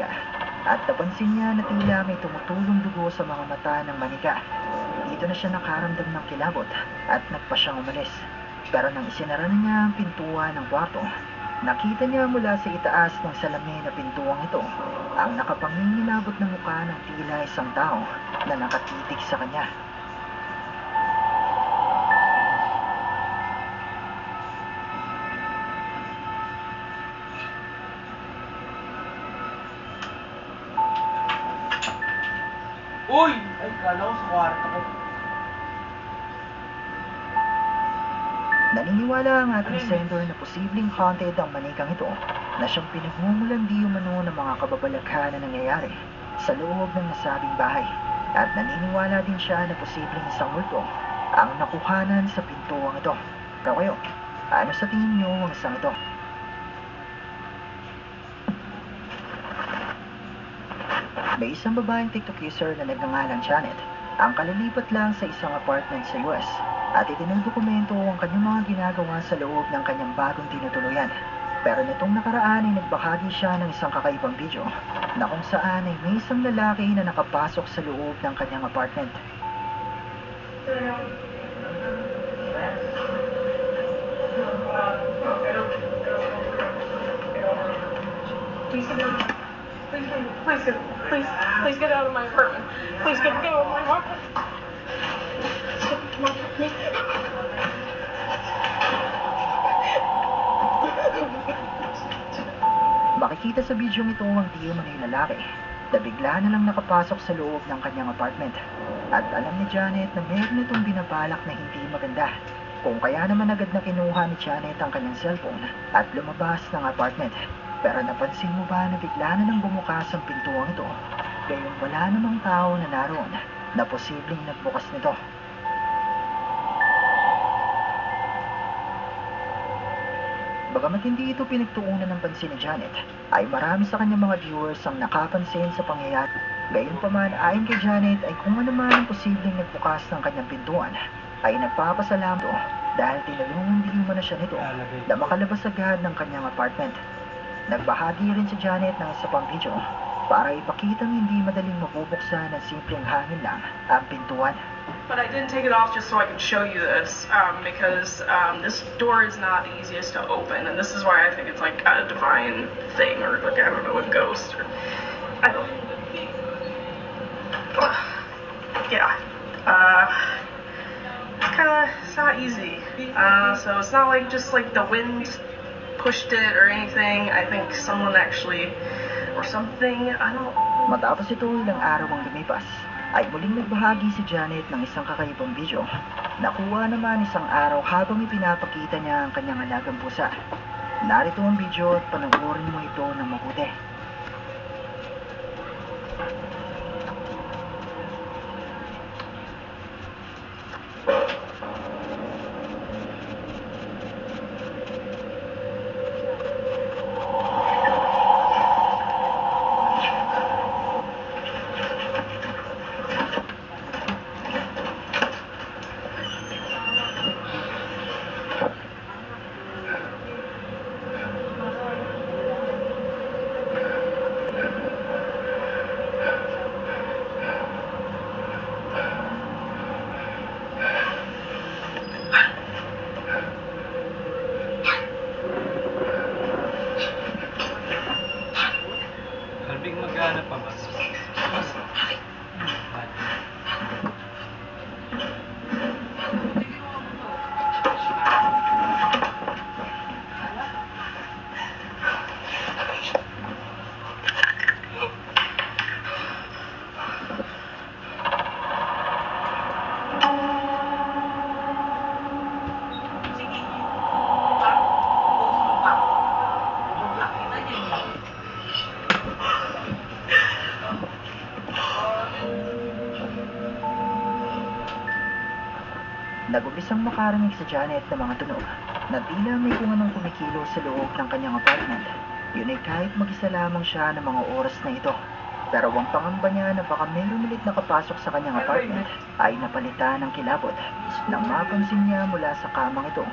manika at napansin niya na tila may tumutulong dugo sa mga mata ng manika. Dito na siya nakaramdam ng kilabot at nagpa siyang umalis. Pero nang isinara na niya ang pintuan ng kwarto, nakita niya mula sa itaas ng salamin na pintuang ito ang nakapangingilabot na mukha ng tila isang tao na nakatitig sa kanya. Uy! Ay, kala ko sa kwarto ko. Naniniwala ang ating sender na posibleng haunted ang manikang ito na siyang pinagmumulan di umano ng mga kababalaghan na nangyayari sa loob ng nasabing bahay. At naniniwala din siya na posibleng isang multo ang nakuhanan sa pintuang ito. Pero kayo, ano sa tingin niyo ang isang ito? May isang babaeng TikTok user na nagngangalang Janet ang kalilipat lang sa isang apartment sa US at itinudokumento ang kanyang mga ginagawa sa loob ng kanyang bagong tinutuluyan. Pero nitong nakaraan ay nagbahagi siya ng isang kakaibang video na kung saan ay may isang lalaki na nakapasok sa loob ng kanyang apartment. Please get out of my apartment. Please get out of my apartment. Makikita sa video ito ang di umano'y lalaki na bigla na lang nakapasok sa loob ng kanyang apartment. At alam ni Janet na meron itong binabalak na hindi maganda. Kung kaya naman agad na kinuha ni Janet ang kanyang cellphone at lumabas ng apartment. Pero napansin mo ba na bigla na lang bumukas ang pintuang ito? Gayong wala namang tao na naroon na posibleng nagbukas nito. Bagamat hindi ito pinagtuunan ng pansin ni Janet, ay marami sa kanyang mga viewers ang nakapansin sa pangyayari. Gayunpaman, ayon kay Janet ay kung ano man ang posibleng nagbukas ng kanyang pintuan, ay nagpapasalamat ito dahil tinulungan din mo na siya nito na makalabas agad ng kanyang apartment. Nagbahagi rin si Janet ng isa pang video para ipakitang hindi madaling mabubuksan ng simpleng hangin lang ang pintuan. But I didn't take it off just so I could show you this, because this door is not the easiest to open, and this is why I think it's like a divine thing, or like, I don't know, a ghost, or I don't. Yeah. It's not easy. So it's not like just like the wind pushed it or anything. I think someone actually, or something, I don't. Matapos ito ilang araw ang lumipas, ay muling nagbahagi si Janet ng isang kakaibang video. Nakuha naman isang araw habang ipinapakita niya ang kanyang alagang pusa. Narito ang video at panoorin mo ito ng mabuti. Albing maghanap pa ba? Nag-umpisang makarinig si Janet ng mga tunog na tila may kung anong kumikilos sa loob ng kanyang apartment. Yun ay kahit mag-isa lamang siya ng mga oras na ito. Pero ang pangamba niya na baka mayroong ulit nakapasok sa kanyang apartment ay napalitan ng kilabot nang mapansin niya mula sa kamang ito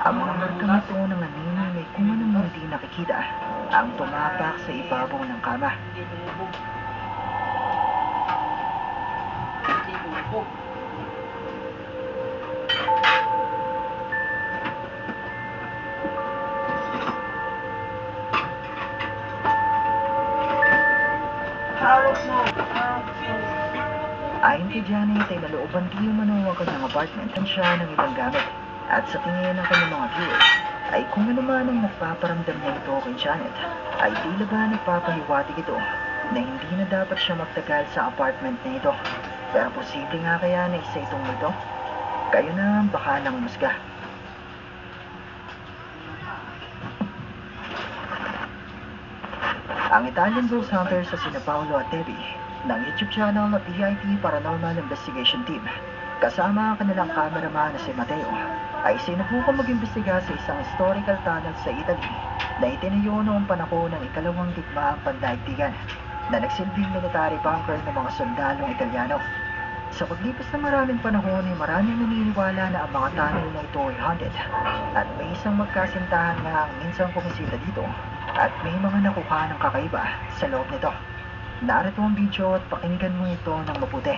Ang mga markang ito ng anino may kung anong hindi nakikita ang tumapak sa ibabaw ng kama. Hindi tumubo. Hindi tumubo. Hawak mo. Ayon kay Janet ay nalooban di umano ang kanyang apartment ang siya ng ibang gamit. At sa tingin ng kanyang mga viewers, ay kung ano man ang nagpaparamdam niya ito kay Janet, ay tila ba nagpapahiwatig ito na hindi na dapat siya magtagal sa apartment na ito. Pero posible nga kaya na isa itong ito? Kayo na ang baka ng musga. Ang Italian ghost hunter sa sina Paolo at Debbie ng YouTube channel na PIT Paranormal Investigation Team kasama ang kanilang cameraman na si Matteo ay sinubukang mag-imbestiga sa isang historical tunnel sa Italy na itinayo noong panahon ng ikalawang digmaang pandaigdigan na nagsilbing military bunker ng mga sundalong Italiano. Sa paglipas ng maraming panahon ay maraming naniniwala na ang mga tunnel na ito ay haunted at may isang magkasintahan nga ang minsang pumisita dito at may mga nakuha ng kakaiba sa loob nito. Narito ang video at pakinggan mo ito ng mabuti.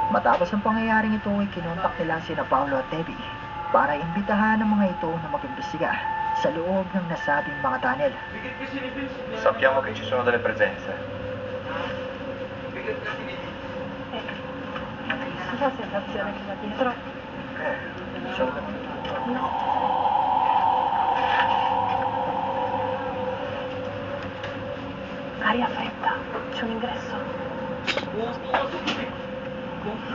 Matapos ang pangyayaring ito ay kinontak nila sina Paolo at Debbie para imbitahan ang mga ito na mag-imbestiga sa loob ng nasabing mga tunnel. Bigat kasi ni Vince. Sappiamo che ci sono delle presenze. Bigat kasi ni Vince. La sensazione che va dietro? Solo No. Aria fredda, c'è un ingresso.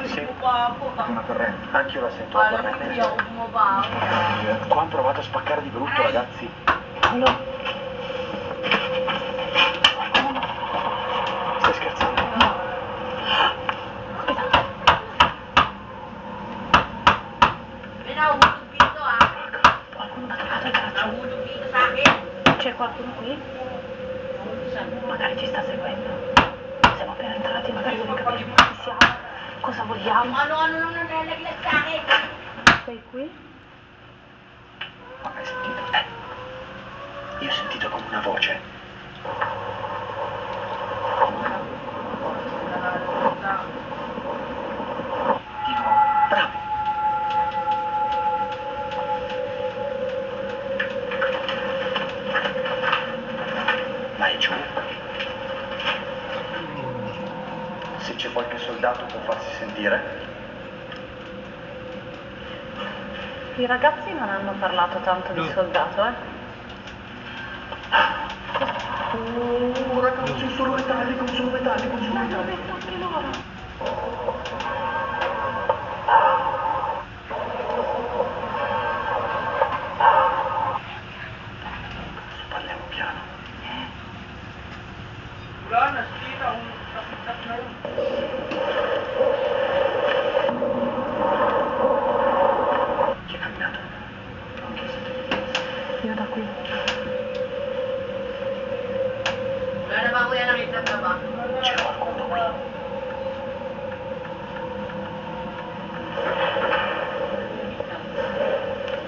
Sì. Mo pa ako. una corrente. Anch'io la sento la Alam mo, corrente. hindi ako bumaba. Qua hanno provato a spaccare di brutto, ragazzi. Paolo, Stai scherzando? aspetta, May nahulog dito ah. qualcuno mi ha toccato il braccio. Nahulog dito sa akin. C'è qualcuno qui? Magari ci sta seguendo. Siamo appena entrati, magari deve capire chi siamo, cosa Kung vogliamo. ano-ano nang nalalaglag sa akin. Sei qui? Ma hai sentito? Io ho sentito come una voce. Di nuovo. Bravo. Vai giù. Se c'è qualche soldato può farsi sentire. I ragazzi non hanno parlato tanto di soldato, eh? Ragazzi, sono metallico, sono metallico, sono metallico.